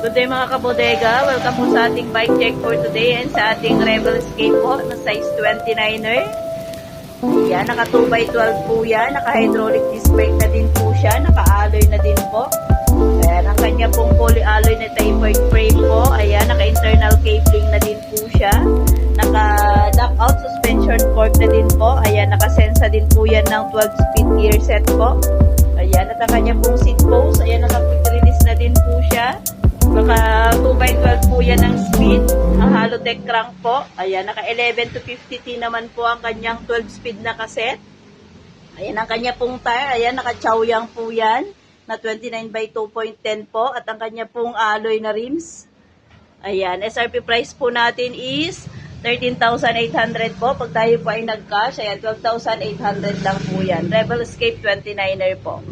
Good day mga kabodega. Welcome po sa ating bike check for today and sa ating Rebel Escape po na size 29er. Yan, naka 2x12 po yan. Naka hydraulic disc brake na din po siya. Naka alloy na din po. Ayan, ang kanya pong poly-alloy na tapered frame po. Ayan, naka internal cabling na din po siya. Naka lockout suspension fork na din po. Ayan, naka sensa din po yan ng 12-speed gear set po. Ayan, at ang kanya pong seat post. Ayan, naka quick release na din po siya. Naka 2x12 po yan ang speed. Ang Halotech crank po. Ayan, naka 11 to 50T naman po ang kanyang 12-speed na cassette. Ayan, ang kanya pong tire. Ayan, naka Chaoyang po yan. Na 29/2.10 po. At ang kanya pong alloy na rims. Ayan, SRP price po natin is 13,800 po. Pag tayo po ay nag-cash, ayan, 12,800 lang po yan. Rebel Escape 29er po.